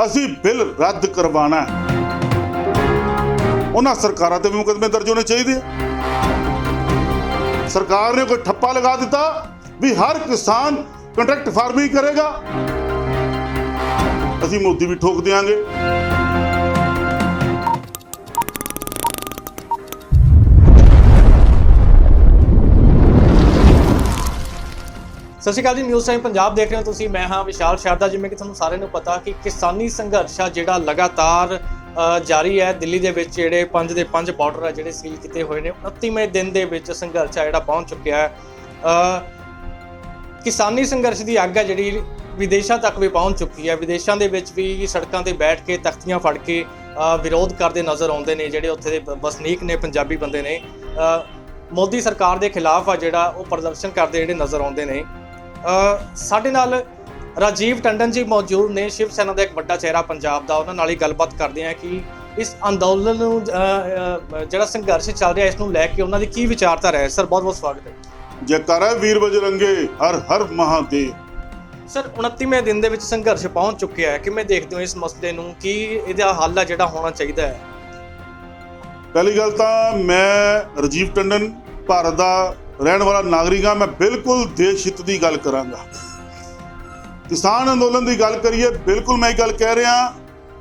ਅਸੀਂ ਬਿੱਲ ਰੱਦ ਕਰਵਾਉਣਾ। ਉਹਨਾਂ ਸਰਕਾਰਾਂ ਤੇ ਵੀ ਮੁਕੱਦਮੇ ਦਰਜ ਹੋਣੇ ਚਾਹੀਦੇ ਆ। ਸਰਕਾਰ ਨੇ ਕੋਈ ਠੱਪਾ ਲਗਾ ਦਿੱਤਾ ਵੀ ਹਰ ਕਿਸਾਨ ਕੰਟਰੈਕਟ ਫਾਰਮਿੰਗ ਕਰੇਗਾ, ਅਸੀਂ ਮੋਦੀ ਵੀ ਠੋਕ ਦਿਆਂਗੇ। ਸਤਿ ਸ਼੍ਰੀ ਅਕਾਲ ਜੀ, ਨਿਊਜ਼ ਟਾਈਮ ਪੰਜਾਬ ਦੇਖ ਰਹੇ ਹੋ ਤੁਸੀਂ। ਮੈਂ ਹਾਂ ਵਿਸ਼ਾਲ ਸ਼ਾਰਦਾ। ਜਿਵੇਂ ਕਿ ਤੁਹਾਨੂੰ ਸਾਰਿਆਂ ਨੂੰ ਪਤਾ ਕਿ ਕਿਸਾਨੀ ਸੰਘਰਸ਼ ਆ ਜਿਹੜਾ ਲਗਾਤਾਰ ਜਾਰੀ ਹੈ। ਦਿੱਲੀ ਦੇ ਵਿੱਚ ਜਿਹੜੇ 5 ਦੇ 5 ਬਾਰਡਰ ਆ ਜਿਹੜੇ ਸੀਲ ਕੀਤੇ ਹੋਏ ਨੇ। 29ਵੇਂ ਦਿਨ ਦੇ ਵਿੱਚ ਸੰਘਰਸ਼ ਆ ਜਿਹੜਾ ਪਹੁੰਚ ਚੁੱਕਿਆ ਹੈ। ਕਿਸਾਨੀ ਸੰਘਰਸ਼ ਦੀ ਅੱਗ ਹੈ ਜਿਹੜੀ ਵਿਦੇਸ਼ਾਂ ਤੱਕ ਵੀ ਪਹੁੰਚ ਚੁੱਕੀ ਹੈ। ਵਿਦੇਸ਼ਾਂ ਦੇ ਵਿੱਚ ਵੀ ਸੜਕਾਂ ਤੇ ਬੈਠ ਕੇ ਤਖਤੀਆਂ ਫੜ ਕੇ ਵਿਰੋਧ ਕਰਦੇ ਨਜ਼ਰ ਆਉਂਦੇ ਨੇ ਜਿਹੜੇ ਉੱਥੇ ਦੇ ਵਸਨੀਕ ਨੇ, ਪੰਜਾਬੀ ਬੰਦੇ ਨੇ। ਮੋਦੀ ਸਰਕਾਰ ਦੇ ਖਿਲਾਫ ਆ ਜਿਹੜਾ ਉਹ ਪ੍ਰਦਰਸ਼ਨ ਕਰਦੇ ਜਿਹੜੇ ਨਜ਼ਰ ਆਉਂਦੇ ਨੇ। ਸਾਡੇ ਨਾਲ ਰਾਜੀਵ ਟੰਡਨ ਜੀ ਮੌਜੂਦ ਨੇ, ਸ਼ਿਵ ਸੈਨਾ ਦਾ ਇੱਕ ਵੱਡਾ ਚਿਹਰਾ ਪੰਜਾਬ ਦਾ। ਉਹਨਾਂ ਨਾਲ ਹੀ ਗੱਲਬਾਤ ਕਰਦੇ ਹਾਂ ਕਿ ਇਸ ਅੰਦੋਲਨ ਨੂੰ ਜਿਹੜਾ ਸੰਘਰਸ਼ ਚੱਲ ਰਿਹਾ ਇਸ ਨੂੰ ਲੈ ਕੇ ਉਹਨਾਂ ਦੀ ਕੀ ਵਿਚਾਰਧਾਰਾ ਹੈ। ਸਰ ਬਹੁਤ ਬਹੁਤ ਸਵਾਗਤ ਹੈ। ਜੈਕਾਰਾ ਵੀਰ ਬਜਰੰਗੇ, ਹਰ ਹਰ ਮਹਾਦੇਵ। ਸਰ 29ਵੇਂ ਦਿਨ ਦੇ ਵਿੱਚ ਸੰਘਰਸ਼ ਪਹੁੰਚ ਚੁੱਕਿਆ ਹੈ, ਕਿਵੇਂ ਦੇਖਦੇ ਹੋ ਇਸ ਮਸਲੇ ਨੂੰ? ਕੀ ਇਹਦਾ ਹੱਲ ਆ ਜਿਹੜਾ ਹੋਣਾ ਚਾਹੀਦਾ ਹੈ? ਪਹਿਲੀ ਗੱਲ ਤਾਂ ਮੈਂ ਰਾਜੀਵ ਟੰਡਨ ਭਾਰਤ ਦਾ ਰਹਿਣ ਵਾਲਾ ਨਾਗਰਿਕ ਹਾਂ। ਮੈਂ ਬਿਲਕੁਲ ਦੇਸ਼ ਹਿੱਤ ਦੀ ਗੱਲ ਕਰਾਂਗਾ। ਕਿਸਾਨ ਅੰਦੋਲਨ ਦੀ ਗੱਲ ਕਰੀਏ, ਬਿਲਕੁਲ ਮੈਂ ਇਹ ਗੱਲ ਕਹਿ ਰਿਹਾ,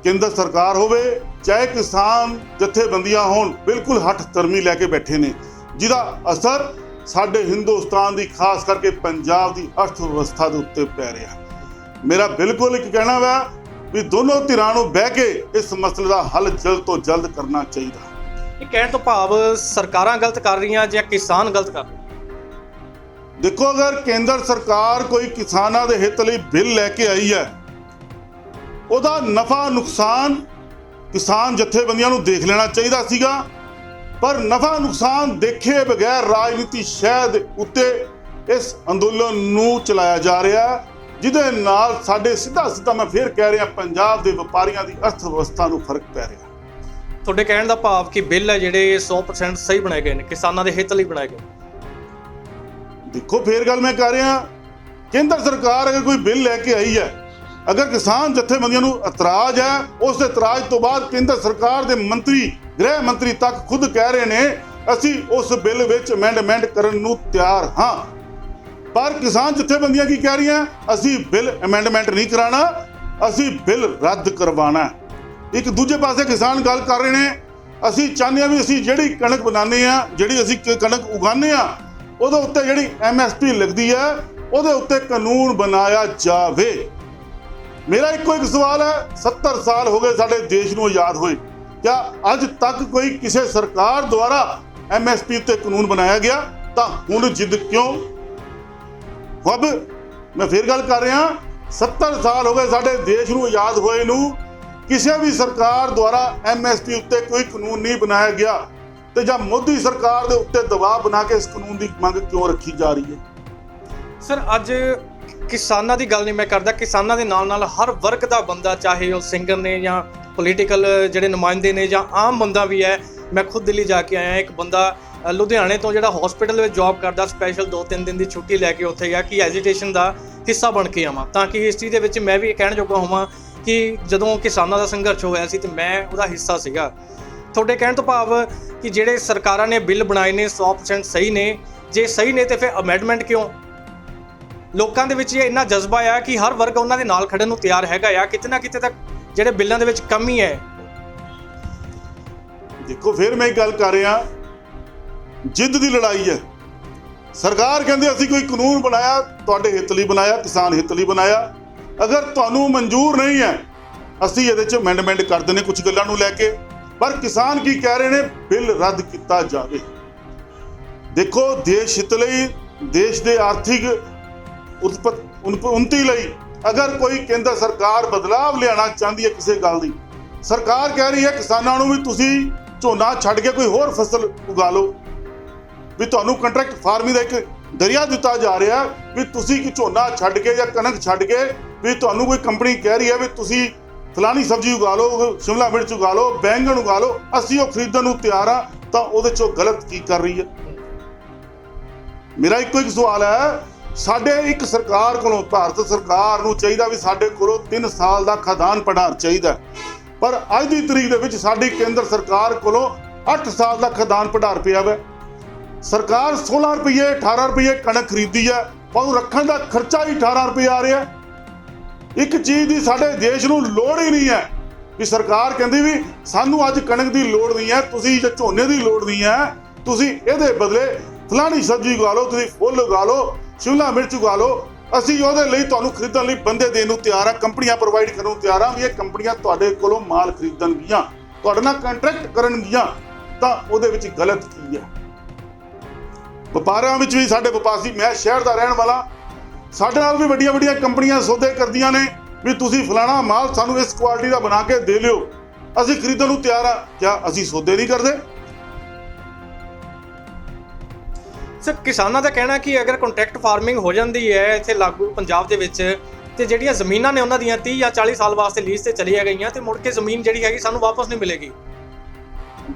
ਕੇਂਦਰ ਸਰਕਾਰ ਹੋਵੇ ਚਾਹੇ ਕਿਸਾਨ ਜਥੇਬੰਦੀਆਂ ਹੋਣ, ਬਿਲਕੁਲ ਹੱਠ ਧਰਮੀ ਲੈ ਕੇ ਬੈਠੇ ਨੇ, ਜਿਹਦਾ ਅਸਰ ਸਾਡੇ ਹਿੰਦੁਸਤਾਨ ਦੀ, ਖਾਸ ਕਰਕੇ ਪੰਜਾਬ ਦੀ ਅਰਥ ਵਿਵਸਥਾ ਦੇ ਉੱਤੇ ਪੈ ਰਿਹਾ। ਮੇਰਾ ਬਿਲਕੁਲ ਇੱਕ ਕਹਿਣਾ ਵਾ ਵੀ ਦੋਨੋਂ ਧਿਰਾਂ ਨੂੰ ਬਹਿ ਕੇ ਇਸ ਮਸਲੇ ਦਾ ਹੱਲ ਜਲਦ ਤੋਂ ਜਲਦ ਕਰਨਾ ਚਾਹੀਦਾ। ਇਹ ਕਹਿਣ ਤੋਂ ਭਾਵ ਸਰਕਾਰਾਂ ਗਲਤ ਕਰ ਰਹੀਆਂ ਜਾਂ ਕਿਸਾਨ ਗਲਤ ਕਰ ਰਹੇ? ਦੇਖੋ, ਅਗਰ ਕੇਂਦਰ ਸਰਕਾਰ ਕੋਈ ਕਿਸਾਨਾਂ ਦੇ ਹਿੱਤ ਲਈ ਬਿੱਲ ਲੈ ਕੇ ਆਈ ਹੈ, ਉਹਦਾ ਨਫਾ ਨੁਕਸਾਨ ਕਿਸਾਨ ਜਥੇਬੰਦੀਆਂ ਨੂੰ ਦੇਖ ਲੈਣਾ ਚਾਹੀਦਾ ਸੀਗਾ। ਪਰ ਨਫਾ ਨੁਕਸਾਨ ਦੇਖੇ ਬਗੈਰ ਰਾਜਨੀਤੀ ਸ਼ਹਿ ਦੇ ਉੱਤੇ ਇਸ ਅੰਦੋਲਨ ਨੂੰ ਚਲਾਇਆ ਜਾ ਰਿਹਾ, ਜਿਹਦੇ ਨਾਲ ਸਾਡੇ ਸਿੱਧਾ ਮੈਂ ਫੇਰ ਕਹਿ ਰਿਹਾ, ਪੰਜਾਬ ਦੇ ਵਪਾਰੀਆਂ ਦੀ ਅਰਥ ਵਿਵਸਥਾ ਨੂੰ ਫਰਕ ਪੈ ਰਿਹਾ। ਤੁਹਾਡੇ ਕਹਿਣ ਦਾ ਭਾਵ ਕਿ ਬਿੱਲ ਹੈ ਜਿਹੜੇ 100% ਸਹੀ ਬਣਾਏ ਗਏ ਨੇ, ਕਿਸਾਨਾਂ ਦੇ ਹਿੱਤ ਲਈ ਬਣਾਏ ਗਏ। ਦੇਖੋ, ਫੇਰ ਗੱਲ ਮੈਂ ਕਰ ਰਿਹਾ, ਕੇਂਦਰ ਸਰਕਾਰ ਅਗਰ ਕੋਈ ਬਿੱਲ ਲੈ ਕੇ ਆਈ ਹੈ, ਅਗਰ ਕਿਸਾਨ ਜਥੇਬੰਦੀਆਂ ਨੂੰ ਇਤਰਾਜ਼ ਹੈ, ਉਸ ਇਤਰਾਜ਼ ਤੋਂ ਬਾਅਦ ਕੇਂਦਰ ਸਰਕਾਰ ਦੇ ਮੰਤਰੀ, ਗ੍ਰਹਿ ਮੰਤਰੀ ਤੱਕ ਖੁਦ ਕਹਿ ਰਹੇ ਨੇ ਅਸੀਂ ਉਸ ਬਿੱਲ ਵਿੱਚ ਅਮੈਂਡਮੈਂਟ ਕਰਨ ਨੂੰ ਤਿਆਰ ਹਾਂ। ਪਰ ਕਿਸਾਨ ਜਥੇਬੰਦੀਆਂ ਕੀ ਕਹਿ ਰਹੀਆਂ? ਅਸੀਂ ਬਿੱਲ ਅਮੈਂਡਮੈਂਟ ਨਹੀਂ ਕਰਾਉਣਾ, ਅਸੀਂ ਬਿੱਲ ਰੱਦ ਕਰਵਾਉਣਾ। ਇੱਕ ਦੂਜੇ ਪਾਸੇ ਕਿਸਾਨ ਗੱਲ ਕਰ ਰਹੇ ਨੇ, ਅਸੀਂ ਚਾਹੁੰਦੇ ਹਾਂ ਵੀ ਅਸੀਂ ਜਿਹੜੀ ਕਣਕ ਬਣਾਉਂਦੇ ਹਾਂ, ਜਿਹੜੀ ਅਸੀਂ ਕਣਕ ਉਗਾਉਂਦੇ ਹਾਂ, ਉਹਦੇ ਉੱਤੇ ਜਿਹੜੀ MSP ਲੱਗਦੀ ਹੈ, ਉਹਦੇ ਉੱਤੇ ਕਾਨੂੰਨ ਬਣਾਇਆ ਜਾਵੇ। ਮੇਰਾ ਇੱਕੋ ਇੱਕ ਸਵਾਲ ਹੈ, 70 ਸਾਲ ਹੋ ਗਏ ਸਾਡੇ ਦੇਸ਼ ਨੂੰ ਆਜ਼ਾਦ ਹੋਏ, ਕਿਆ ਅੱਜ ਤੱਕ ਕੋਈ ਕਿਸੇ ਸਰਕਾਰ ਦੁਆਰਾ MSP ਉੱਤੇ ਕਾਨੂੰਨ ਬਣਾਇਆ ਗਿਆ? ਤਾਂ ਹੁਣ ਜਿੱਦ ਕਿਉਂ? अब मैं फिर गल कर रहा, 70 साल हो गए साडे देश ਨੂੰ आजाद होए ਨੂੰ, ਕਿਸੇ ਵੀ ਸਰਕਾਰ ਦੁਆਰਾ MSP ਉੱਤੇ ਕੋਈ ਕਾਨੂੰਨ ਨਹੀਂ ਬਣਾਇਆ ਗਿਆ, ਤੇ ਜਾਂ ਮੋਦੀ ਸਰਕਾਰ ਦੇ ਉੱਤੇ ਦਬਾਅ ਬਣਾ ਕੇ ਇਸ ਕਾਨੂੰਨ ਦੀ ਮੰਗ ਕਿਉਂ ਰੱਖੀ ਜਾ ਰਹੀ ਹੈ? ਸਰ ਅੱਜ ਕਿਸਾਨਾਂ ਦੀ ਗੱਲ ਨਹੀਂ ਮੈਂ ਕਰਦਾ, ਕਿਸਾਨਾਂ ਦੇ ਨਾਲ ਨਾਲ ਹਰ ਵਰਗ ਦਾ ਬੰਦਾ, ਚਾਹੇ ਉਹ ਸਿੰਗਰ ਨੇ ਜਾਂ ਪੋਲੀਟੀਕਲ ਜਿਹੜੇ ਨੁਮਾਇੰਦੇ ਨੇ ਜਾਂ ਆਮ ਬੰਦਾ ਵੀ ਹੈ। ਮੈਂ ਖੁਦ ਦਿੱਲੀ ਜਾ ਕੇ ਆਇਆ, ਇੱਕ ਬੰਦਾ ਲੁਧਿਆਣੇ ਤੋਂ ਜਿਹੜਾ ਹਸਪੀਟਲ ਵਿੱਚ ਜੌਬ ਕਰਦਾ, ਸਪੈਸ਼ਲ 2-3 ਦਿਨ ਦੀ ਛੁੱਟੀ ਲੈ ਕੇ ਉੱਥੇ ਗਿਆ ਕਿ ਐਜੀਟੇਸ਼ਨ ਦਾ ਹਿੱਸਾ ਬਣ ਕੇ ਆਵਾਂ, ਤਾਂ ਕਿ ਹਿਸਟਰੀ ਦੇ ਵਿੱਚ ਮੈਂ ਵੀ ਕਹਿਣ ਜੋਗਾ ਹੋਵਾਂ ਕਿ ਜਦੋਂ ਕਿਸਾਨਾਂ ਦਾ ਸੰਘਰਸ਼ ਹੋਇਆ ਸੀ ਤੇ ਮੈਂ ਉਹਦਾ ਹਿੱਸਾ ਸੀਗਾ। ਤੁਹਾਡੇ ਕਹਿਣ ਤੋਂ ਭਾਵ ਕਿ ਜਿਹੜੇ ਸਰਕਾਰਾਂ ਨੇ ਬਿੱਲ ਬਣਾਏ ਨੇ 100% ਸਹੀ ਨੇ। ਜੇ ਸਹੀ ਨੇ ਤੇ ਫਿਰ ਅਮੈਂਡਮੈਂਟ ਕਿਉਂ? ਲੋਕਾਂ ਦੇ ਵਿੱਚ ਇਹ ਇੰਨਾ ਜਜ਼ਬਾ ਆ ਕਿ ਹਰ ਵਰਗ ਉਹਨਾਂ ਦੇ ਨਾਲ ਖੜਨ ਨੂੰ ਤਿਆਰ ਹੈਗਾ ਆ। ਕਿਤੇ ਨਾ ਕਿਤੇ ਤੱਕ ਜਿਹੜੇ ਬਿੱਲਾਂ ਦੇ ਵਿੱਚ ਕਮੀ ਹੈ। ਦੇਖੋ, ਫਿਰ ਮੈਂ ਇੱਕ ਗੱਲ ਕਰ ਰਿਹਾ, ਜਿੱਦ ਦੀ ਲੜਾਈ ਹੈ। ਸਰਕਾਰ ਕਹਿੰਦੇ ਅਸੀਂ ਕੋਈ ਕਾਨੂੰਨ ਬਣਾਇਆ, ਤੁਹਾਡੇ ਹਿੱਤ ਲਈ ਬਣਾਇਆ, ਕਿਸਾਨ ਹਿੱਤ ਲਈ ਬਣਾਇਆ। ਅਗਰ ਤੁਹਾਨੂੰ ਮਨਜ਼ੂਰ ਨਹੀਂ ਹੈ, ਅਸੀਂ ਇਹਦੇ 'ਚ ਅਮੈਂਡਮੈਂਟ ਕਰ ਦਿੰਦੇ ਕੁਝ ਗੱਲਾਂ ਨੂੰ ਲੈ ਕੇ। ਪਰ ਕਿਸਾਨ ਕੀ ਕਹਿ ਰਹੇ ਨੇ? ਬਿੱਲ ਰੱਦ ਕੀਤਾ ਜਾਵੇ। ਦੇਖੋ, ਦੇਸ਼ ਹਿੱਤ ਲਈ, ਦੇਸ਼ ਦੇ ਆਰਥਿਕ ਉੱਨਤੀ ਲਈ ਅਗਰ ਕੋਈ ਕੇਂਦਰ ਸਰਕਾਰ ਬਦਲਾਵ ਲਿਆਉਣਾ ਚਾਹੁੰਦੀ ਹੈ ਕਿਸੇ ਗੱਲ ਦੀ, ਸਰਕਾਰ ਕਹਿ ਰਹੀ ਹੈ ਕਿਸਾਨਾਂ ਨੂੰ ਵੀ ਤੁਸੀਂ ਝੋਨਾ ਛੱਡ ਕੇ ਕੋਈ ਹੋਰ ਫਸਲ ਉਗਾ ਲਓ, ਵੀ ਤੁਹਾਨੂੰ ਕੰਟਰੈਕਟ ਫਾਰਮਿੰਗ ਦਾ ਇੱਕ ਦਰਿਆ ਦਿੱਤਾ ਜਾ ਰਿਹਾ ਵੀ ਤੁਸੀਂ ਕਿ ਝੋਨਾ ਛੱਡ ਕੇ ਜਾਂ ਕਣਕ ਛੱਡ ਕੇ, ਵੀ ਤੁਹਾਨੂੰ ਕੋਈ ਕੰਪਨੀ ਕਹਿ ਰਹੀ ਹੈ ਵੀ ਤੁਸੀਂ ਫਲਾਣੀ ਸਬਜ਼ੀ ਉਗਾ ਲਓ, ਸ਼ਿਮਲਾ ਮਿਰਚ ਉਗਾ ਲਓ, ਬੈਂਗਣ ਉਗਾ ਲਓ, ਅਸੀਂ ਉਹ ਖਰੀਦਣ ਨੂੰ ਤਿਆਰ ਹਾਂ। ਤਾਂ ਉਹਦੇ 'ਚੋਂ ਗਲਤ ਕੀ ਕਰ ਰਹੀ ਹੈ? ਮੇਰਾ ਇੱਕੋ ਇੱਕ ਸਵਾਲ ਹੈ, ਸਾਡੇ ਇੱਕ ਸਰਕਾਰ ਕੋਲੋਂ, ਭਾਰਤ ਸਰਕਾਰ ਨੂੰ ਚਾਹੀਦਾ ਵੀ ਸਾਡੇ ਕੋਲੋਂ 3 ਸਾਲ ਦਾ ਖਾਦਾਨ ਭੰਡਾਰ ਚਾਹੀਦਾ, ਪਰ ਅੱਜ ਦੀ ਤਰੀਕ ਦੇ ਵਿੱਚ ਸਾਡੀ ਕੇਂਦਰ ਸਰਕਾਰ ਕੋਲੋਂ 8 ਸਾਲ ਦਾ ਖਾਦਾਨ ਭੰਡਾਰ ਪਿਆ ਵਾ। ਸਰਕਾਰ 16 ਰੁਪਏ 18 ਰੁਪਏ ਕਣਕ ਖਰੀਦੀ ਹੈ, ਪਰ ਉਹ ਰੱਖਣ ਦਾ ਖਰਚਾ ਹੀ 18 ਰੁਪਏ ਆ ਰਿਹਾ। ਇੱਕ ਚੀਜ਼ ਦੀ ਸਾਡੇ ਦੇਸ਼ ਨੂੰ ਲੋੜ ਹੀ ਨਹੀਂ ਹੈ ਵੀ ਸਰਕਾਰ ਕਹਿੰਦੀ ਵੀ ਸਾਨੂੰ ਅੱਜ ਕਣਕ ਦੀ ਲੋੜ ਨਹੀਂ ਹੈ, ਤੁਸੀਂ ਜੇ ਝੋਨੇ ਦੀ ਲੋੜ ਨਹੀਂ ਹੈ, ਤੁਸੀਂ ਇਹਦੇ ਬਦਲੇ ਫਲਾਣੀ ਸਬਜ਼ੀ ਉਗਾ ਲਓ, ਤੁਸੀਂ ਫੁੱਲ ਉਗਾ ਲਓ, ਸ਼ਿਮਲਾ ਮਿਰਚ ਉਗਾ ਲਓ, ਅਸੀਂ ਉਹਦੇ ਲਈ ਤੁਹਾਨੂੰ ਖਰੀਦਣ ਲਈ ਬੰਦੇ ਦੇਣ ਨੂੰ ਤਿਆਰ ਆ, ਕੰਪਨੀਆਂ ਪ੍ਰੋਵਾਈਡ ਕਰਨ ਨੂੰ ਤਿਆਰ ਆ ਵੀ ਇਹ ਕੰਪਨੀਆਂ ਤੁਹਾਡੇ ਕੋਲੋਂ ਮਾਲ ਖਰੀਦਣਗੀਆਂ, ਤੁਹਾਡੇ ਨਾਲ ਕੰਟਰੈਕਟ ਕਰਨਗੀਆਂ। ਤਾਂ ਉਹਦੇ ਵਿੱਚ ਗਲਤ ਕੀ ਹੈ? ਵਪਾਰਾਂ ਵਿੱਚ ਵੀ ਸਾਡੇ ਵਪਾਰੀ, ਮੈਂ ਸ਼ਹਿਰ ਦਾ ਰਹਿਣ ਵਾਲਾ, ਸਾਡੇ ਨਾਲ ਵੀ ਵੱਡੀਆਂ ਵੱਡੀਆਂ ਕੰਪਨੀਆਂ ਸੌਦੇ ਕਰਦੀਆਂ ਨੇ ਵੀ ਤੁਸੀਂ ਫਲਾਣਾ ਮਾਲ ਸਾਨੂੰ ਇਸ ਕੁਆਲਿਟੀ ਦਾ ਬਣਾ ਕੇ ਦੇ ਲਿਓ, ਅਸੀਂ ਖਰੀਦਣ ਨੂੰ ਤਿਆਰ ਆ। ਕਿਆ ਅਸੀਂ ਸੌਦੇ ਨਹੀਂ ਕਰਦੇ? ਸਰ, ਕਿਸਾਨਾਂ ਦਾ ਕਹਿਣਾ ਕਿ ਅਗਰ ਕੰਟਰੈਕਟ ਫਾਰਮਿੰਗ ਹੋ ਜਾਂਦੀ ਹੈ ਇੱਥੇ ਲਾਗੂ ਪੰਜਾਬ ਦੇ ਵਿੱਚ, ਤੇ ਜਿਹੜੀਆਂ ਜ਼ਮੀਨਾਂ ਨੇ ਉਹਨਾਂ ਦੀਆਂ 30 ਜਾਂ 40 ਸਾਲ ਵਾਸਤੇ ਲੀਜ਼ ਤੇ ਚਲੀਆਂ ਗਈਆਂ ਤੇ ਮੁੜ ਕੇ ਜ਼ਮੀਨ ਜਿਹੜੀ ਹੈਗੀ ਸਾਨੂੰ ਵਾਪਸ ਨਹੀਂ ਮਿਲੇਗੀ।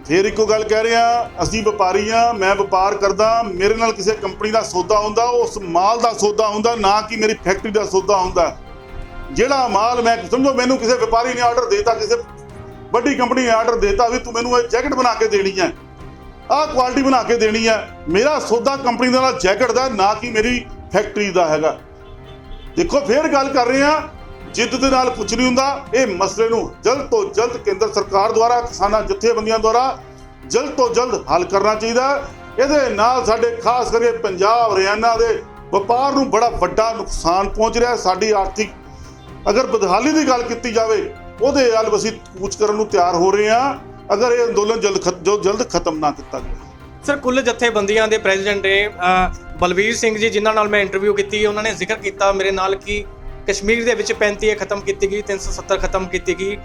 ਫੇਰ ਇੱਕੋ ਗੱਲ ਕਹਿ ਰਹੇ ਆ, ਅਸੀਂ ਵਪਾਰੀ ਆ, ਮੈਂ ਵਪਾਰ ਕਰਦਾ, ਮੇਰੇ ਨਾਲ ਕਿਸੇ ਕੰਪਨੀ ਦਾ ਸੌਦਾ ਹੁੰਦਾ, ਉਸ ਮਾਲ ਦਾ ਸੌਦਾ ਹੁੰਦਾ, ਨਾ ਕਿ ਮੇਰੀ ਫੈਕਟਰੀ ਦਾ ਸੌਦਾ ਹੁੰਦਾ। ਜਿਹੜਾ ਮਾਲ ਮੈਂ, ਸਮਝੋ ਮੈਨੂੰ ਕਿਸੇ ਵਪਾਰੀ ਨੇ ਆਰਡਰ ਦੇਤਾ, ਕਿਸੇ ਵੱਡੀ ਕੰਪਨੀ ਨੇ ਆਰਡਰ ਦੇਤਾ ਵੀ ਤੂੰ ਮੈਨੂੰ ਇਹ ਜੈਕਟ ਬਣਾ ਕੇ ਦੇਣੀ ਹੈ, ਆਹ ਕੁਆਲਿਟੀ ਬਣਾ ਕੇ ਦੇਣੀ ਹੈ, ਮੇਰਾ ਸੌਦਾ ਕੰਪਨੀ ਦੇ ਨਾਲ ਜੈਕਟ ਦਾ, ਨਾ ਕਿ ਮੇਰੀ ਫੈਕਟਰੀ ਦਾ ਹੈਗਾ। ਦੇਖੋ ਫੇਰ ਗੱਲ ਕਰ ਰਹੇ ਆ, ਜਿੱਦ ਦੇ ਨਾਲ ਕੁਝ ਨਹੀਂ ਹੁੰਦਾ। ਇਹ ਮਸਲੇ ਨੂੰ ਜਲਦ ਤੋਂ ਜਲਦ ਕੇਂਦਰ ਸਰਕਾਰ ਦੁਆਰਾ, ਕਿਸਾਨਾਂ ਜਥੇਬੰਦੀਆਂ ਦੁਆਰਾ ਜਲਦ ਤੋਂ ਜਲਦ ਹੱਲ ਕਰਨਾ ਚਾਹੀਦਾ। ਇਹਦੇ ਨਾਲ ਸਾਡੇ ਖਾਸ ਕਰਕੇ ਪੰਜਾਬ ਹਰਿਆਣਾ ਦੇ ਵਪਾਰ ਨੂੰ ਬੜਾ ਵੱਡਾ ਨੁਕਸਾਨ ਪਹੁੰਚ ਰਿਹਾ। ਸਾਡੀ ਆਰਥਿਕ ਅਗਰ ਬਦਹਾਲੀ ਦੀ ਗੱਲ ਕੀਤੀ ਜਾਵੇ, ਉਹਦੇ ਵੱਲ ਅਸੀਂ ਕੂਚ ਕਰਨ ਨੂੰ ਤਿਆਰ ਹੋ ਰਹੇ ਹਾਂ, ਅਗਰ ਇਹ ਅੰਦੋਲਨ ਜਲਦ ਖਤਮ ਨਾ ਕੀਤਾ ਗਿਆ। ਸਰ, ਕੁੱਲ ਜਥੇਬੰਦੀਆਂ ਦੇ ਪ੍ਰੈਜ਼ੀਡੈਂਟ ਨੇ ਬਲਵੀਰ ਸਿੰਘ ਜੀ, ਜਿਨ੍ਹਾਂ ਨਾਲ ਮੈਂ ਇੰਟਰਵਿਊ ਕੀਤੀ, ਉਹਨਾਂ ਨੇ ਜ਼ਿਕਰ ਕੀਤਾ ਮੇਰੇ ਨਾਲ ਕਿ ਕਸ਼ਮੀਰ ਦੇ ਵਿੱਚ 35 ਖਤਮ ਕੀਤੀ ਗਈ, 370 ਖਤਮ ਕੀਤੀ ਗਈ।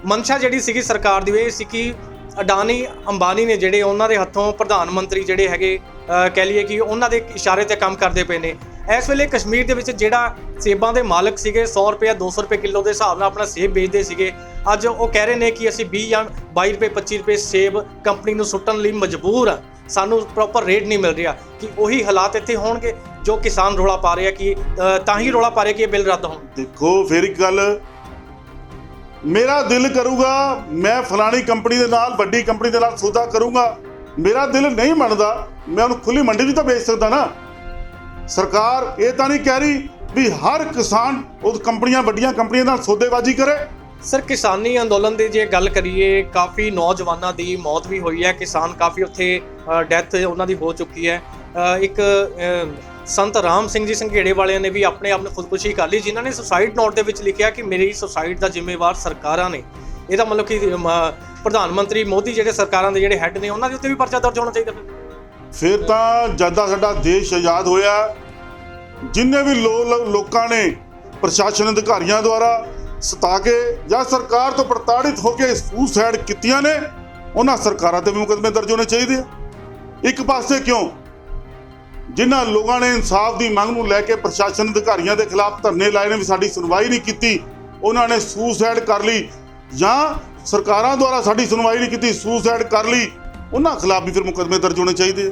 ਮਨਸ਼ਾ ਜਿਹੜੀ ਸੀਗੀ ਸਰਕਾਰ ਦੀ ਇਹ ਸੀ ਕਿ ਅਡਾਨੀ ਅੰਬਾਨੀ ਨੇ ਜਿਹੜੇ ਉਹਨਾਂ ਦੇ ਹੱਥੋਂ ਪ੍ਰਧਾਨ ਮੰਤਰੀ ਜਿਹੜੇ ਹੈਗੇ ਕਹਿ ਲਈਏ ਕਿ ਉਹਨਾਂ ਦੇ ਇਸ਼ਾਰੇ ਤੇ ਕੰਮ ਕਰਦੇ ਪਏ ਨੇ। ਇਸ ਵੇਲੇ ਕਸ਼ਮੀਰ ਦੇ ਵਿੱਚ ਜਿਹੜਾ ਸੇਬਾਂ ਦੇ ਮਾਲਕ ਸੀਗੇ 100 ਰੁਪਏ 200 ਰੁਪਏ ਕਿਲੋ ਦੇ ਹਿਸਾਬ ਨਾਲ ਆਪਣਾ ਸੇਬ ਵੇਚਦੇ ਸੀਗੇ, ਅੱਜ ਉਹ ਕਹਿ ਰਹੇ ਨੇ ਕਿ ਅਸੀਂ 20 ਜਾਂ 22 ਰੁਪਏ 25 ਰੁਪਏ ਸੇਬ ਕੰਪਨੀ ਨੂੰ ਸੁੱਟਣ ਲਈ ਮਜਬੂਰ ਆ, ਸਾਨੂੰ ਪ੍ਰੋਪਰ ਰੇਟ ਨਹੀਂ ਮਿਲ ਰਿਹਾ। ਕਿ ਉਹੀ ਹਾਲਾਤ ਇੱਥੇ ਹੋਣਗੇ ਜੋ ਕਿਸਾਨ ਰੌਲਾ ਪਾ ਰਹੇ ਆ ਕਿ ਤਾਂ ਹੀ ਰੌਲਾ ਪਾ ਰਹੇ ਕਿ ਇਹ ਬਿੱਲ ਰੱਦ ਹੋਣ। ਦੇਖੋ ਫਿਰ ਇੱਕ ਗੱਲ, ਮੇਰਾ ਦਿਲ ਕਰੂਗਾ ਮੈਂ ਫਲਾਣੀ ਕੰਪਨੀ ਦੇ ਨਾਲ, ਵੱਡੀ ਕੰਪਨੀ ਦੇ ਨਾਲ ਸੌਦਾ ਕਰੂੰਗਾ, ਮੇਰਾ ਦਿਲ ਨਹੀਂ ਮੰਨਦਾ, ਮੈਂ ਉਹਨੂੰ ਖੁੱਲੀ ਮੰਡੀ ਵਿੱਚ ਤਾਂ ਵੇਚ ਸਕਦਾ ਨਾ। ਸਰਕਾਰ ਇਹ ਤਾਂ ਨਹੀਂ ਕਹਿ ਰਹੀ ਵੀ ਹਰ ਕਿਸਾਨ ਉਹ ਕੰਪਨੀਆਂ, ਵੱਡੀਆਂ ਕੰਪਨੀਆਂ ਨਾਲ ਸੌਦੇਬਾਜ਼ੀ ਕਰੇ। ਸਰ, ਕਿਸਾਨੀ ਅੰਦੋਲਨ ਦੀ ਜੇ ਗੱਲ ਕਰੀਏ, ਕਾਫੀ ਨੌਜਵਾਨਾਂ ਦੀ ਮੌਤ ਵੀ ਹੋਈ ਹੈ, ਕਿਸਾਨ ਕਾਫੀ ਉੱਥੇ ਡੈਥ ਉਹਨਾਂ ਦੀ ਹੋ ਚੁੱਕੀ ਹੈ। ਇੱਕ ਸੰਤ ਰਾਮ ਸਿੰਘ ਜੀ ਸੰਘੇੜੇ ਵਾਲਿਆਂ ਨੇ ਵੀ ਆਪਣੇ ਆਪ ਨੂੰ ਖੁਦਕੁਸ਼ੀ ਕਰ ਲਈ, ਜਿਨ੍ਹਾਂ ਨੇ ਸੁਸਾਈਡ ਨੋਟ ਦੇ ਵਿੱਚ ਲਿਖਿਆ ਕਿ ਮੇਰੀ ਸੁਸਾਈਡ ਦਾ ਜ਼ਿੰਮੇਵਾਰ ਸਰਕਾਰਾਂ ਨੇ। ਇਹਦਾ ਮਤਲਬ ਕਿ ਪ੍ਰਧਾਨ ਮੰਤਰੀ ਮੋਦੀ ਜਿਹੜੇ ਸਰਕਾਰਾਂ ਦੇ ਜਿਹੜੇ ਹੈੱਡ ਨੇ ਉਹਨਾਂ ਦੇ ਉੱਤੇ ਵੀ ਪਰਚਾ ਦਰਜ ਹੋਣਾ ਚਾਹੀਦਾ। ਫਿਰ ਤਾਂ ਜਦ ਦਾ ਸਾਡਾ ਦੇਸ਼ ਆਜ਼ਾਦ ਹੋਇਆ, ਜਿੰਨੇ ਵੀ ਲੋਕਾਂ ਨੇ ਪ੍ਰਸ਼ਾਸਨ ਅਧਿਕਾਰੀਆਂ ਦੁਆਰਾ ਸਤਾ ਕੇ ਜਾਂ ਸਰਕਾਰ ਤੋਂ ਪ੍ਰਤਾੜਿਤ ਹੋ ਕੇ ਸੁਸਾਈਡ ਕੀਤੀਆਂ ਨੇ, ਉਹਨਾਂ ਸਰਕਾਰਾਂ ਤੇ ਵੀ ਮੁਕੱਦਮੇ ਦਰਜ ਹੋਣੇ ਚਾਹੀਦੇ ਆ। ਇੱਕ ਪਾਸੇ ਕਿਉਂ ਜਿਨ੍ਹਾਂ ਲੋਕਾਂ ਨੇ ਇਨਸਾਫ ਦੀ ਮੰਗ ਨੂੰ ਲੈ ਕੇ ਪ੍ਰਸ਼ਾਸਨ ਅਧਿਕਾਰੀਆਂ ਦੇ ਖਿਲਾਫ ਧਰਨੇ ਲਾਏ ਨੇ ਵੀ ਸਾਡੀ ਸੁਣਵਾਈ ਨਹੀਂ ਕੀਤੀ, ਉਹਨਾਂ ਨੇ ਸੁਸਾਈਡ ਕਰ ਲਈ, ਜਾਂ ਸਰਕਾਰਾਂ ਦੁਆਰਾ ਸਾਡੀ ਸੁਣਵਾਈ ਨਹੀਂ ਕੀਤੀ, ਸੁਸਾਈਡ ਕਰ ਲਈ, ਉਹਨਾਂ ਖਿਲਾਫ ਵੀ ਫਿਰ ਮੁਕੱਦਮੇ ਦਰਜ ਹੋਣੇ ਚਾਹੀਦੇ ਆ।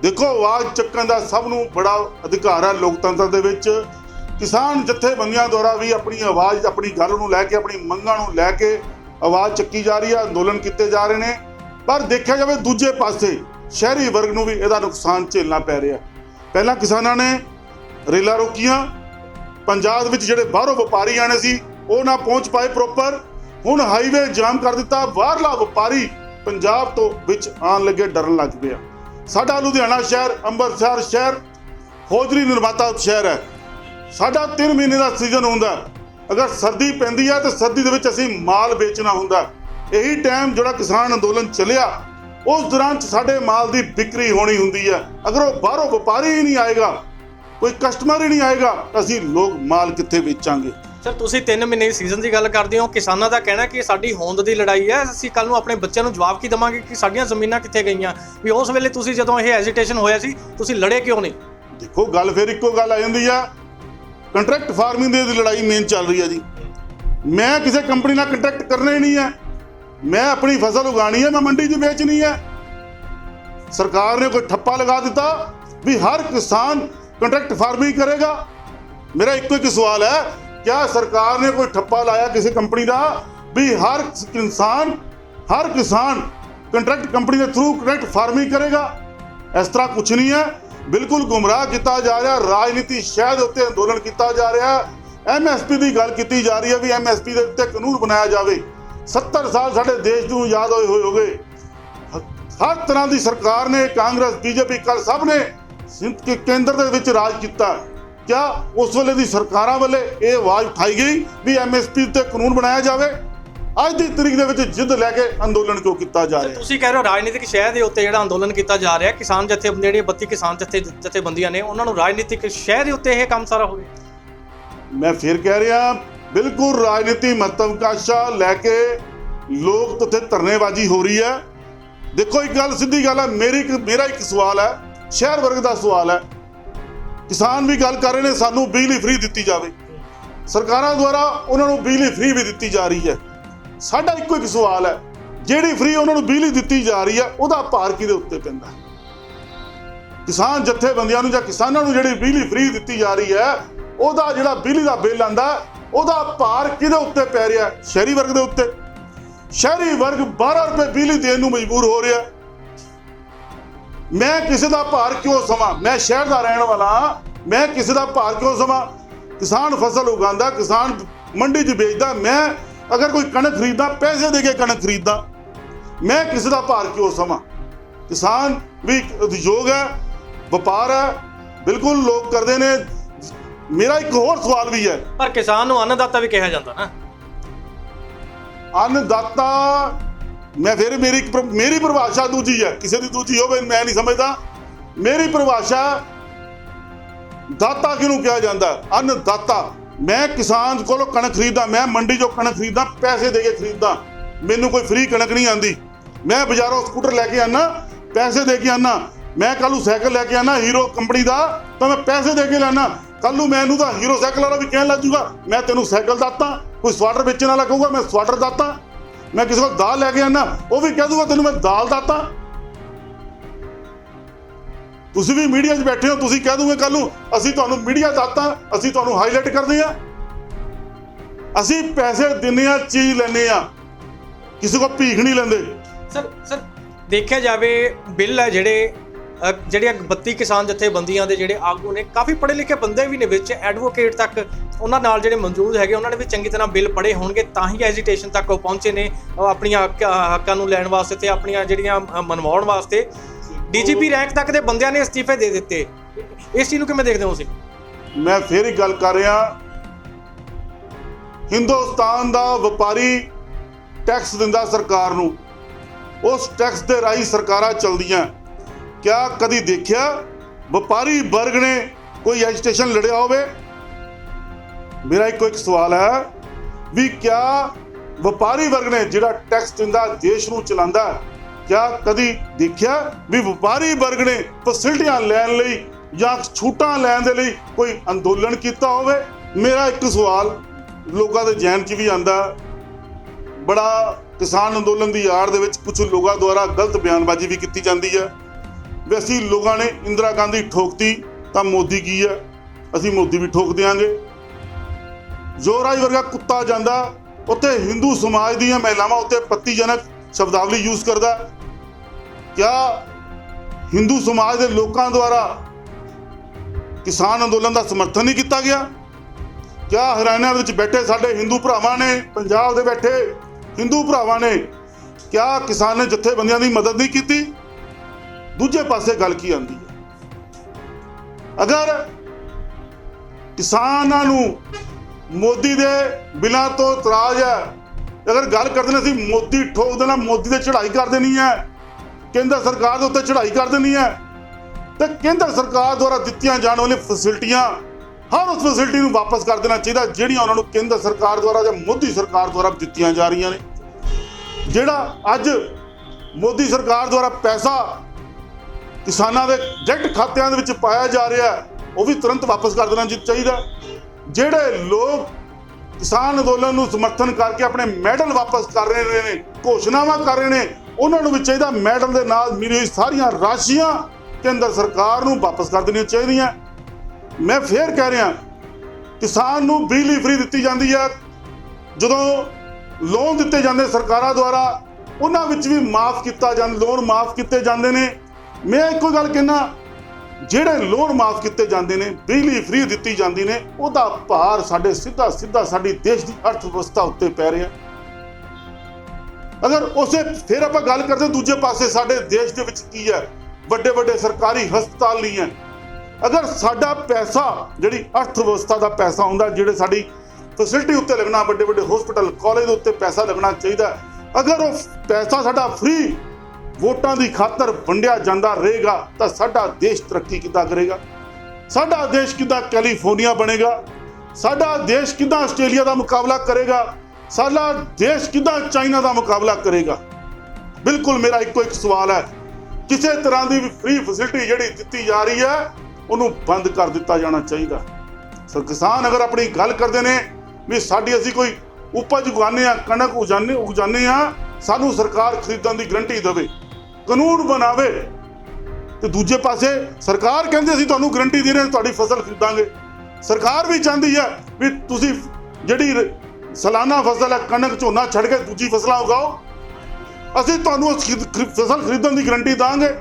ਦੇਖੋ, ਆਵਾਜ਼ ਚੱਕਣ ਦਾ ਸਭ ਨੂੰ ਬੜਾ ਅਧਿਕਾਰ ਹੈ ਲੋਕਤੰਤਰ ਦੇ ਵਿੱਚ। ਕਿਸਾਨ ਜਥੇਬੰਦੀਆਂ ਦੁਆਰਾ ਵੀ ਆਪਣੀ ਆਵਾਜ਼, ਆਪਣੀ ਗੱਲ ਨੂੰ ਲੈ ਕੇ, ਆਪਣੀ ਮੰਗਾਂ ਨੂੰ ਲੈ ਕੇ ਆਵਾਜ਼ ਚੱਕੀ ਜਾ ਰਹੀ ਹੈ, ਅੰਦੋਲਨ ਕੀਤੇ ਜਾ ਰਹੇ ਨੇ। ਪਰ ਦੇਖਿਆ ਜਾਵੇ ਦੂਜੇ ਪਾਸੇ ਸ਼ਹਿਰੀ ਵਰਗ ਨੂੰ ਵੀ ਇਹਦਾ ਨੁਕਸਾਨ ਝੇਲਣਾ ਪੈ ਰਿਹਾ। ਪਹਿਲਾਂ ਕਿਸਾਨਾਂ ਨੇ ਰੇਲਾਂ ਰੋਕੀਆਂ, ਪੰਜਾਬ ਵਿੱਚ ਜਿਹੜੇ ਬਾਹਰੋਂ ਵਪਾਰੀ ਆਣੇ ਸੀ ਉਹ ਨਾ ਪਹੁੰਚ ਪਾਏ ਪ੍ਰੋਪਰ, ਹੁਣ ਹਾਈਵੇ ਜਾਮ ਕਰ ਦਿੱਤਾ, ਬਾਹਰਲਾ ਵਪਾਰੀ ਪੰਜਾਬ ਤੋਂ ਵਿੱਚ ਆਉਣ ਲੱਗੇ ਡਰਨ ਲੱਗ ਪਿਆ। ਸਾਡਾ ਲੁਧਿਆਣਾ ਸ਼ਹਿਰ, ਅੰਮ੍ਰਿਤਸਰ ਸ਼ਹਿਰ ਹੌਜ਼ਰੀ ਨਿਰਮਾਤਾ ਸ਼ਹਿਰ ਹੈ। ਸਾਡਾ 3 ਮਹੀਨੇ ਦਾ ਸੀਜ਼ਨ ਹੁੰਦਾ, ਅਗਰ ਸਰਦੀ ਪੈਂਦੀ ਹੈ ਤਾਂ ਸਰਦੀ ਦੇ ਵਿੱਚ ਅਸੀਂ ਮਾਲ ਵੇਚਣਾ ਹੁੰਦਾ। ਇਹੀ ਟਾਈਮ ਜਿਹੜਾ ਕਿਸਾਨ ਅੰਦੋਲਨ ਚੱਲਿਆ, ਉਸ ਦੌਰਾਨ ਸਾਡੇ ਮਾਲ ਦੀ ਵਿਕਰੀ ਹੋਣੀ ਹੁੰਦੀ ਹੈ। ਅਗਰ ਉਹ ਬਾਹਰੋਂ ਵਪਾਰੀ ਹੀ ਨਹੀਂ ਆਏਗਾ, ਕੋਈ ਕਸਟਮਰ ਹੀ ਨਹੀਂ ਆਏਗਾ, ਤਾਂ ਅਸੀਂ ਲੋਕ ਮਾਲ ਕਿੱਥੇ ਵੇਚਾਂਗੇ? ਸਰ, ਤੁਸੀਂ 3 ਮਹੀਨੇ ਦੀ ਸੀਜ਼ਨ ਦੀ ਗੱਲ ਕਰਦੇ ਹੋ, ਕਿਸਾਨਾਂ ਦਾ ਕਹਿਣਾ ਕਿ ਸਾਡੀ ਹੋਂਦ ਦੀ ਲੜਾਈ ਹੈ, ਅਸੀਂ ਕੱਲ ਨੂੰ ਆਪਣੇ ਬੱਚਿਆਂ ਨੂੰ ਜਵਾਬ ਕੀ ਦੇਵਾਂਗੇ ਕਿ ਸਾਡੀਆਂ ਜ਼ਮੀਨਾਂ ਕਿੱਥੇ ਗਈਆਂ? ਵੀ ਉਸ ਵੇਲੇ ਤੁਸੀਂ ਜਦੋਂ ਇਹ ਐਜੀਟੇਸ਼ਨ ਹੋਇਆ ਸੀ ਤੁਸੀਂ ਲੜੇ ਕਿਉਂ ਨਹੀਂ? ਦੇਖੋ, ਗੱਲ ਫਿਰ ਇੱਕੋ ਗੱਲ ਆ ਜਾਂਦੀ ਆ, ਕੰਟਰੈਕਟ ਫਾਰਮਿੰਗ ਦੀ ਲੜਾਈ ਮੇਨ ਚੱਲ ਰਹੀ ਹੈ ਜੀ। ਮੈਂ ਕਿਸੇ ਕੰਪਨੀ ਨਾਲ ਕੰਟਰੈਕਟ ਕਰਨਾ ਹੀ ਨਹੀਂ ਹੈ, ਮੈਂ ਆਪਣੀ ਫਸਲ ਉਗਾਣੀ ਹੈ, ਮੈਂ ਮੰਡੀ 'ਚ ਵੇਚਣੀ ਹੈ। ਸਰਕਾਰ ਨੇ ਕੋਈ ਠੱਪਾ ਲਗਾ ਦਿੱਤਾ ਵੀ ਹਰ ਕਿਸਾਨ ਕੰਟਰੈਕਟ ਫਾਰਮਿੰਗ ਕਰੇਗਾ? ਮੇਰਾ ਇੱਕੋ ਇੱਕ ਸਵਾਲ ਹੈ, क्या सरकार ने कोई ठप्पा लाया किसी कंपनी का भी हर किसान कंट्रैक्ट कंपनी के थ्रू कंट्रैक्ट फार्मिंग करेगा? इस तरह कुछ नहीं है, बिल्कुल गुमराह किया जा रहा, राजनीति शह के उत्ते अंदोलन किया जा रहा। MSP की गल की जा रही है भी MSP के उत्ते कानून बनाया जाए। 70 साल साडे देश को आजाद होए हो गए, हर तरह की सरकार ने, कांग्रेस BJP कल सब ने केंद्र के विच राज किया। क्या उस वेले दी सरकारां वेले ये आवाज़ उठाई गई भी MSP ते कानून बनाया जाए? ਅੱਜ ਦੀ ਤਰੀਕ ਦੇ ਵਿੱਚ ਜਿੱਦ ਲੈ ਕੇ ਅੰਦੋਲਨ ਕਿਉਂ ਕੀਤਾ ਜਾ ਰਿਹਾ? ਤੁਸੀਂ ਕਹਿ ਰਹੇ ਹੋ ਰਾਜਨੀਤਿਕ ਸ਼ਹਿ ਦੇ ਉੱਤੇ ਜਿਹੜਾ ਅੰਦੋਲਨ ਕੀਤਾ ਜਾ ਰਿਹਾ, ਕਿਸਾਨ ਜਥੇ ਜਿਹੜੇ 32 ਕਿਸਾਨ ਜਥੇਬੰਦੀਆਂ ਨੇ ਉਹਨਾਂ ਨੂੰ ਰਾਜਨੀਤਿਕ ਸ਼ਹਿ ਦੇ ਉੱਤੇ ਇਹ ਕੰਮ ਸਾਰਾ ਹੋਵੇ। ਮੈਂ ਫਿਰ ਕਹਿ ਰਿਹਾ, ਬਿਲਕੁਲ ਰਾਜਨੀਤੀ ਮਹੱਤਵਕਾਂਸ਼ਾ ਲੈ ਕੇ ਲੋਕ ਉੱਥੇ ਧਰਨੇਬਾਜ਼ੀ ਹੋ ਰਹੀ ਹੈ। ਦੇਖੋ ਇੱਕ ਗੱਲ ਸਿੱਧੀ ਗੱਲ ਹੈ, ਮੇਰਾ ਇੱਕ ਸਵਾਲ ਹੈ, ਸ਼ਹਿਰ ਵਰਗ ਦਾ ਸਵਾਲ ਹੈ। ਕਿਸਾਨ ਵੀ ਗੱਲ ਕਰ ਰਹੇ ਨੇ ਸਾਨੂੰ ਬਿਜਲੀ ਫ੍ਰੀ ਦਿੱਤੀ ਜਾਵੇ, ਸਰਕਾਰਾਂ ਦੁਆਰਾ ਉਹਨਾਂ ਨੂੰ ਬਿਜਲੀ ਫ੍ਰੀ ਵੀ ਦਿੱਤੀ ਜਾ ਰਹੀ ਹੈ। ਸਾਡਾ ਇੱਕੋ ਇੱਕ ਸਵਾਲ ਹੈ, ਜਿਹੜੀ ਫ੍ਰੀ ਉਹਨਾਂ ਨੂੰ ਬਿਜਲੀ ਦਿੱਤੀ ਜਾ ਰਹੀ ਹੈ ਉਹਦਾ ਭਾਰ ਕਿਹਦੇ ਉੱਤੇ ਪੈਂਦਾ? ਕਿਸਾਨ ਜਥੇਬੰਦੀਆਂ ਨੂੰ ਜਾਂ ਕਿਸਾਨਾਂ ਨੂੰ ਜਿਹੜੀ ਬਿਜਲੀ ਫ੍ਰੀ ਦਿੱਤੀ ਜਾ ਰਹੀ ਹੈ ਉਹਦਾ ਜਿਹੜਾ ਬਿਜਲੀ ਦਾ ਬਿੱਲ ਆਂਦਾ ਉਹਦਾ ਭਾਰ ਕਿਹਦੇ ਉੱਤੇ ਪੈ ਰਿਹਾ? ਸ਼ਹਿਰੀ ਵਰਗ ਦੇ ਉੱਤੇ। ਸ਼ਹਿਰੀ ਵਰਗ 12 ਰੁਪਏ ਬਿਜਲੀ ਦੇਣ ਨੂੰ ਮਜਬੂਰ ਹੋ ਰਿਹਾ। मैं किसी का भार क्यों समा? मैं शहर का रहने वाला हाँ, मैं किसी का भार क्यों समा? किसान फसल उगाता, किसान मंडी च बेचता, मैं अगर कोई कणक खरीददा पैसे दे के कणक खरीददा, मैं किसी का भार क्यों समा? किसान भी उद्योग है, व्यापार है, बिल्कुल लोग करते हैं। मेरा एक होर सवाल भी है, पर किसान को अन्नदाता भी कहा जाता ना। अन्नदाता मैं फिर मेरी परिभाषा दूजी है, किसी की दूजी हो मैं नहीं समझता। मेरी परिभाषा दाता किहनूं कहा जाता? अन्नदाता। मैं किसान को कणक खरीददा, मैं मंडी चों कणक खरीददा, पैसे दे के खरीददा, मैनूं कोई फ्री कणक नहीं आती। मैं बाजारों स्कूटर लैके आना, पैसे दे के आना। मैं कल नूं साइकिल लैके आना हीरो कंपनी का, तो मैं पैसे दे के लाना। कल नूं मैनूं तां हीरो साइकिल वाला भी कहण लग जूगा मैं तैनूं साइकिल दाता। कोई स्वेटर बेचण वाला कहूगा मैं स्वेटर दाता। मैं किसी को दाल लैके आना वो भी कह दूंगा तेन मैं दाल दाता। तुसी भी मीडिया 'ਚ बैठे हो, तुसी कह दोगे कल असीं तुहानूं मीडिया दाता, असीं तुहानूं हाईलाइट करदे आ। असीं पैसे दिंदे आ, चीज़ लैंदे आ, किसी को भीख नहीं लैंदे। सर देखिया जावे बिल है ਜਿਹੜੇ 32 ਕਿਸਾਨ ਜਥੇਬੰਦੀਆਂ ਦੇ ਜਿਹੜੇ ਆਗੂ ਨੇ, ਕਾਫੀ ਪੜ੍ਹੇ ਲਿਖੇ ਬੰਦੇ ਵੀ ਨੇ ਵਿੱਚ, ਐਡਵੋਕੇਟ ਤੱਕ ਉਹਨਾਂ ਨਾਲ ਜਿਹੜੇ ਮੌਜੂਦ ਹੈਗੇ, ਉਹਨਾਂ ਨੇ ਵੀ ਚੰਗੀ ਤਰ੍ਹਾਂ ਬਿੱਲ ਪੜ੍ਹੇ ਹੋਣਗੇ ਤਾਂ ਹੀ ਐਜੀਟੇਸ਼ਨ ਤੱਕ ਉਹ ਪਹੁੰਚੇ ਨੇ ਆਪਣੀਆਂ ਹੱਕਾਂ ਨੂੰ ਲੈਣ ਵਾਸਤੇ ਤੇ ਆਪਣੀਆਂ ਜਿਹੜੀਆਂ ਮਨਵਾਉਣ ਵਾਸਤੇ। DGP ਰੈਂਕ ਤੱਕ ਦੇ ਬੰਦਿਆਂ ਨੇ ਅਸਤੀਫੇ ਦੇ ਦਿੱਤੇ। ਇਸ ਚੀਜ਼ ਨੂੰ ਕਿਵੇਂ ਦੇਖਦੇ ਹੋ ਤੁਸੀਂ? ਮੈਂ ਫਿਰ ਇੱਕ ਗੱਲ ਕਰ ਰਿਹਾ, ਹਿੰਦੁਸਤਾਨ ਦਾ ਵਪਾਰੀ ਟੈਕਸ ਦਿੰਦਾ ਸਰਕਾਰ ਨੂੰ, ਉਸ ਟੈਕਸ ਦੇ ਰਾਹੀਂ ਸਰਕਾਰਾਂ ਚੱਲਦੀਆਂ। क्या कभी देखिया व्यापारी वर्ग ने कोई एजिटेशन लड़िया होवे? मेरा एक सवाल है भी क्या व्यापारी वर्ग ने जिहड़ा टैक्स दिंदा देश नूं चलांदा, क्या कभी देखिया भी व्यापारी वर्ग ने फैसिलिटियां लैण लई जां छूटां लैण दे लई कोई अंदोलन कीता होवे? मेरा एक सवाल लोकां दे जहन 'ਚ भी आंदा। बड़ा किसान अंदोलन की आड़ दे विच कुछ लोगों द्वारा गलत बयानबाजी भी की जाती है। वैसे लोगों ने इंदिरा गांधी ठोकती तो मोदी की है, असी मोदी भी ठोक देंगे। जो राज वर्गा कुत्ता जाता उत्थे हिंदू समाज दी महिलावां उत्ते पत्तीजनक शब्दावली यूज करता। क्या हिंदू समाज के लोगों द्वारा किसान अंदोलन का समर्थन नहीं किया गया? क्या हरियाणा विच बैठे साडे हिंदू भरावां ने, पंजाब दे बैठे हिंदू भरावां ने क्या किसान जथेबंदियां दी मदद नहीं की? दूजे पासे गल की आती है, अगर किसानां नूं मोदी दे बिलों तो इतराज है, अगर गल करते हैं असीं मोदी ठोक देना, मोदी ते चढ़ाई कर देनी है, केंद्र सरकार दे उत्ते चढ़ाई कर देनी है, तो केंद्र सरकार द्वारा दित्तियां जाण वाली फैसिलिटियां हर उस फैसिलिटी नूं वापस कर देना चाहिए जिहड़ियां उन्हां नूं केंद्र सरकार द्वारा जां मोदी सरकार द्वारा दित्तियां जा रहीआं ने। जिहड़ा अज मोदी सरकार द्वारा पैसा किसानां दे डायरैक्ट खात्यां दे विच पाया जा रहा है वो भी तुरंत वापस कर देना चाहिए। जिहड़े लोग किसान अंदोलन नूं समर्थन करके अपने मैडल वापस कर रहे हैं, घोषणावां कर रहे हैं, उन्हां नूं भी चाहिए मैडल दे नाल मिली हुई सारियां राशियां केंद्र सरकार नूं वापस कर देणीਆਂ चाहिए। ਮੈਂ ਫੇਰ ਕਹਿ ਰਿਹਾ, ਕਿਸਾਨ ਨੂੰ ਬਿਜਲੀ ਫ੍ਰੀ ਦਿੱਤੀ ਜਾਂਦੀ ਹੈ, ਜਦੋਂ ਲੋਨ ਦਿੱਤੇ ਜਾਂਦੇ ਸਰਕਾਰਾਂ ਦੁਆਰਾ ਉਹਨਾਂ ਵਿੱਚ ਵੀ ਮਾਫ ਕੀਤਾ ਜਾਂਦਾ, ਲੋਨ ਮਾਫ ਕੀਤੇ ਜਾਂਦੇ ਨੇ। ਮੈਂ ਇੱਕੋ ਗੱਲ ਕਹਿਣਾ, ਜਿਹੜੇ ਲੋਨ ਮਾਫ ਕੀਤੇ ਜਾਂਦੇ ਨੇ, ਬਿਜਲੀ ਫ੍ਰੀ ਦਿੱਤੀ ਜਾਂਦੀ ਨੇ, ਉਹਦਾ ਭਾਰ ਸਾਡੇ ਸਿੱਧਾ ਸਾਡੀ ਦੇਸ਼ ਦੀ ਅਰਥ ਵਿਵਸਥਾ ਉੱਤੇ ਪੈ ਰਿਹਾ। ਅਗਰ ਉਸੇ ਫਿਰ ਆਪਾਂ ਗੱਲ ਕਰਦੇ ਦੂਜੇ ਪਾਸੇ ਸਾਡੇ ਦੇਸ਼ ਦੇ ਵਿੱਚ ਕੀ ਹੈ, ਵੱਡੇ ਸਰਕਾਰੀ ਹਸਪਤਾਲ ਨਹੀਂ ਹੈ। ਅਗਰ ਸਾਡਾ ਪੈਸਾ, ਜਿਹੜੀ ਅਰਥ ਵਿਵਸਥਾ ਦਾ ਪੈਸਾ ਹੁੰਦਾ, ਜਿਹੜੇ ਸਾਡੀ ਫੈਸਿਲਿਟੀ ਉੱਤੇ ਲੱਗਣਾ, ਵੱਡੇ ਹਸਪਤਾਲ ਕਾਲਜ ਦੇ ਉੱਤੇ ਪੈਸਾ ਲੱਗਣਾ ਚਾਹੀਦਾ, ਅਗਰ ਉਹ ਪੈਸਾ ਸਾਡਾ ਫ੍ਰੀ ਵੋਟਾਂ ਦੀ ਖਾਤਰ ਵੰਡਿਆ ਜਾਂਦਾ ਰਹੇਗਾ ਤਾਂ ਸਾਡਾ ਦੇਸ਼ ਤਰੱਕੀ ਕਿੱਦਾਂ ਕਰੇਗਾ? ਸਾਡਾ ਦੇਸ਼ ਕਿੱਦਾਂ ਕੈਲੀਫੋਰਨੀਆ ਬਣੇਗਾ? ਸਾਡਾ ਦੇਸ਼ ਕਿੱਦਾਂ ਆਸਟ੍ਰੇਲੀਆ ਦਾ ਮੁਕਾਬਲਾ ਕਰੇਗਾ? ਸਾਡਾ ਦੇਸ਼ ਕਿੱਦਾਂ ਚਾਈਨਾ ਦਾ ਮੁਕਾਬਲਾ ਕਰੇਗਾ? ਬਿਲਕੁਲ ਮੇਰਾ ਇੱਕੋ ਇੱਕ ਸਵਾਲ ਹੈ, ਕਿਸੇ ਤਰ੍ਹਾਂ ਦੀ ਵੀ ਫ੍ਰੀ ਫੈਸਿਲਿਟੀ ਜਿਹੜੀ ਦਿੱਤੀ ਜਾ ਰਹੀ ਹੈ ਉਹਨੂੰ ਬੰਦ ਕਰ ਦਿੱਤਾ ਜਾਣਾ ਚਾਹੀਦਾ। ਸੋ ਕਿਸਾਨ ਅਗਰ ਆਪਣੀ ਗੱਲ ਕਰਦੇ ਨੇ ਵੀ ਅਸੀਂ ਕੋਈ ਉਪਜ ਉਗਾਉਂਦੇ ਹਾਂ, ਕਣਕ ਉਗਾਉਂਦੇ ਹਾਂ, ਸਾਨੂੰ ਸਰਕਾਰ ਖਰੀਦਣ ਦੀ ਗਰੰਟੀ ਦੇਵੇ, ਕਾਨੂੰਨ ਬਣਾਵੇ, ਤੇ ਦੂਜੇ ਪਾਸੇ ਸਰਕਾਰ ਕਹਿੰਦੇ ਅਸੀਂ ਤੁਹਾਨੂੰ ਗਰੰਟੀ ਦੇ ਰਹੇ ਹਾਂ, ਤੁਹਾਡੀ ਫਸਲ ਖਰੀਦਾਂਗੇ। ਸਰਕਾਰ ਵੀ ਚਾਹੁੰਦੀ ਹੈ ਵੀ ਤੁਸੀਂ ਜਿਹੜੀ ਸਾਲਾਨਾ ਫਸਲ ਹੈ, ਕਣਕ ਝੋਨਾ ਛੱਡ ਕੇ ਦੂਜੀ ਫਸਲਾਂ ਉਗਾਓ, ਅਸੀਂ ਤੁਹਾਨੂੰ ਫਸਲ ਖਰੀਦਣ ਦੀ ਗਰੰਟੀ ਦਾਂਗੇ।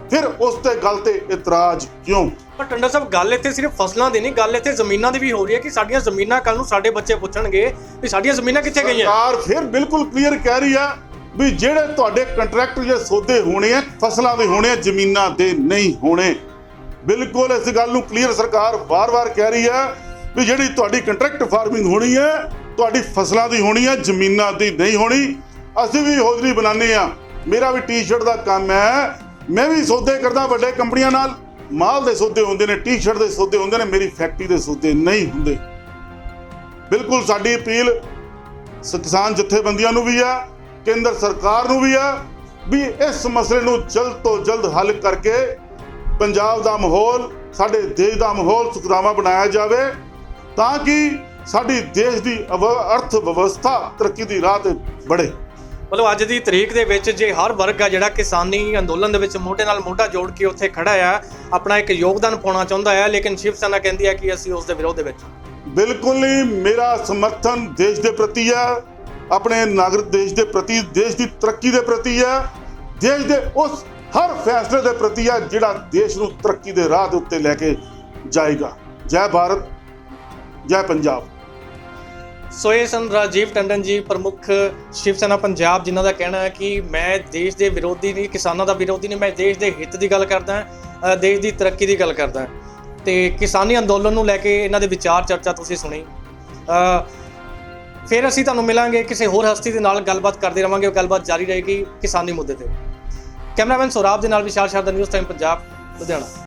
ਫਿਰ ਉਸ ਤੇ ਗੱਲ ਤੇ ਇਤਰਾਜ਼ ਕਿਉਂ? ਪਰ ਟੰਡਾ ਸਾਹਿਬ, ਗੱਲ ਇੱਥੇ ਸਿਰਫ ਫਸਲਾਂ ਦੀ ਨਹੀਂ, ਗੱਲ ਇੱਥੇ ਜ਼ਮੀਨਾਂ ਦੀ ਵੀ ਹੋ ਰਹੀ ਹੈ ਕਿ ਸਾਡੀਆਂ ਜ਼ਮੀਨਾਂ ਕੱਲ ਨੂੰ ਸਾਡੇ ਬੱਚੇ ਪੁੱਛਣਗੇ ਵੀ ਸਾਡੀਆਂ ਜ਼ਮੀਨਾਂ ਕਿੱਥੇ ਗਈਆਂ। ਸਰਕਾਰ ਫਿਰ ਬਿਲਕੁਲ ਕਲੀਅਰ ਕਹਿ ਰਹੀ ਹੈ ਵੀ ਜਿਹੜੇ ਤੁਹਾਡੇ ਕੰਟਰੈਕਟ ਜੇ ਸੌਦੇ ਹੋਣੇ ਆ, ਫਸਲਾਂ ਦੇ ਹੋਣੇ ਆ, ਜ਼ਮੀਨਾਂ ਦੇ ਨਹੀਂ ਹੋਣੇ। ਬਿਲਕੁਲ ਇਸ ਗੱਲ ਨੂੰ ਕਲੀਅਰ ਸਰਕਾਰ ਵਾਰ-ਵਾਰ ਕਹਿ ਰਹੀ ਹੈ ਵੀ ਜਿਹੜੀ ਤੁਹਾਡੀ ਕੰਟਰੈਕਟ ਫਾਰਮਿੰਗ ਹੋਣੀ ਹੈ, ਤੁਹਾਡੀ ਫਸਲਾਂ ਦੀ ਹੋਣੀ ਹੈ, ਜ਼ਮੀਨਾਂ ਦੀ ਨਹੀਂ ਹੋਣੀ। ਅਸੀਂ ਵੀ ਹੌਜ਼ਰੀ ਬਣਾਉਂਦੇ ਹਾਂ, ਮੇਰਾ ਵੀ ਟੀ-ਸ਼ਰਟ ਦਾ ਕੰਮ ਹੈ, ਮੈਂ ਵੀ ਸੌਦੇ ਕਰਦਾ ਵੱਡੇ ਕੰਪਨੀਆਂ ਨਾਲ, ਮਾਲ ਦੇ ਸੌਦੇ ਹੁੰਦੇ ਨੇ, ਟੀ-ਸ਼ਰਟ ਦੇ ਸੌਦੇ ਹੁੰਦੇ ਨੇ, ਮੇਰੀ ਫੈਕਟਰੀ ਦੇ ਸੌਦੇ ਨਹੀਂ ਹੁੰਦੇ। ਬਿਲਕੁਲ ਸਾਡੀ ਅਪੀਲ ਕਿਸਾਨ ਜਥੇਬੰਦੀਆਂ ਨੂੰ ਵੀ ਹੈ, ਕੇਂਦਰ ਸਰਕਾਰ ਨੂੰ ਵੀ ਹੈ ਵੀ ਇਸ ਮਸਲੇ ਨੂੰ ਜਲਦ ਤੋਂ ਜਲਦ ਹੱਲ ਕਰਕੇ ਪੰਜਾਬ ਦਾ ਮਾਹੌਲ, ਸਾਡੇ ਦੇਸ਼ ਦਾ ਮਾਹੌਲ ਸੁਖਰਾਵਾਂ ਬਣਾਇਆ ਜਾਵੇ, ਤਾਂ ਕਿ ਸਾਡੀ ਦੇਸ਼ ਦੀ ਅਰਥ ਵਿਵਸਥਾ ਤਰੱਕੀ ਦੀ ਰਾਹ ਤੇ बढ़े। ਮਤਲਬ ਅੱਜ ਦੀ ਤਰੀਕ ਦੇ ਵਿੱਚ ਜੇ ਹਰ ਵਰਗ ਆ ਜਿਹੜਾ ਕਿਸਾਨੀ ਅੰਦੋਲਨ ਦੇ ਵਿੱਚ ਮੋਢੇ ਨਾਲ ਮੋਢਾ ਜੋੜ ਕੇ ਉੱਥੇ ਖੜਾ ਆ, ਆਪਣਾ ਇੱਕ ਯੋਗਦਾਨ ਪਾਉਣਾ ਚਾਹੁੰਦਾ ਹੈ, ਲੇਕਿਨ ਸ਼ਿਵ ਸੈਨਾ ਕਹਿੰਦੀ ਹੈ ਕਿ ਅਸੀਂ ਉਸ ਦੇ ਵਿਰੋਧ ਦੇ ਵਿੱਚ। ਬਿਲਕੁਲ ਨਹੀਂ, ਮੇਰਾ ਸਮਰਥਨ ਦੇਸ਼ ਦੇ ਪ੍ਰਤੀ ਹੈ, ਆਪਣੇ ਨਾਗਰਿਕ ਦੇਸ਼ ਦੇ ਪ੍ਰਤੀ, ਦੇਸ਼ ਦੀ ਤਰੱਕੀ ਦੇ ਪ੍ਰਤੀ ਹੈ, ਦੇਸ਼ ਦੇ ਉਸ ਹਰ ਫੈਸਲੇ ਦੇ ਪ੍ਰਤੀ ਹੈ ਜਿਹੜਾ ਦੇਸ਼ ਨੂੰ ਤਰੱਕੀ ਦੇ ਰਾਹ ਦੇ ਉੱਤੇ ਲੈ ਕੇ ਜਾਏਗਾ। ਜੈ ਭਾਰਤ, ਜੈ ਪੰਜਾਬ। ਸੋ ਇਹ ਸਨ ਰਾਜੀਵ ਟੰਡਨ ਜੀ, ਪ੍ਰਮੁੱਖ ਸ਼ਿਵ ਸੈਨਾ ਪੰਜਾਬ, ਜਿਨ੍ਹਾਂ ਦਾ ਕਹਿਣਾ ਹੈ ਕਿ ਮੈਂ ਦੇਸ਼ ਦੇ ਵਿਰੋਧੀ ਨਹੀਂ, ਕਿਸਾਨਾਂ ਦਾ ਵਿਰੋਧੀ ਨਹੀਂ, ਮੈਂ ਦੇਸ਼ ਦੇ ਹਿੱਤ ਦੀ ਗੱਲ ਕਰਦਾ, ਦੇਸ਼ ਦੀ ਤਰੱਕੀ ਦੀ ਗੱਲ ਕਰਦਾ। ਤੇ ਕਿਸਾਨੀ ਅੰਦੋਲਨ ਨੂੰ ਲੈ ਕੇ ਇਹਨਾਂ ਦੇ ਵਿਚਾਰ ਚਰਚਾ ਤੁਸੀਂ ਸੁਣੀ। ਫਿਰ ਅਸੀਂ ਤੁਹਾਨੂੰ ਮਿਲਾਂਗੇ ਕਿਸੇ ਹੋਰ ਹਸਤੀ ਦੇ ਨਾਲ, ਗੱਲਬਾਤ ਕਰਦੇ ਰਹਾਂਗੇ, ਉਹ ਗੱਲਬਾਤ ਜਾਰੀ ਰਹੇਗੀ ਕਿਸਾਨੀ ਮੁੱਦੇ ਤੇ। ਕੈਮਰਾਮੈਨ ਸੌਰਾਬ ਦੇ ਨਾਲ ਵਿਸ਼ਾਲ ਸ਼ਰਦਾ, ਨਿਊਜ਼ ਟਾਈਮ ਪੰਜਾਬ, ਲੁਧਿਆਣਾ।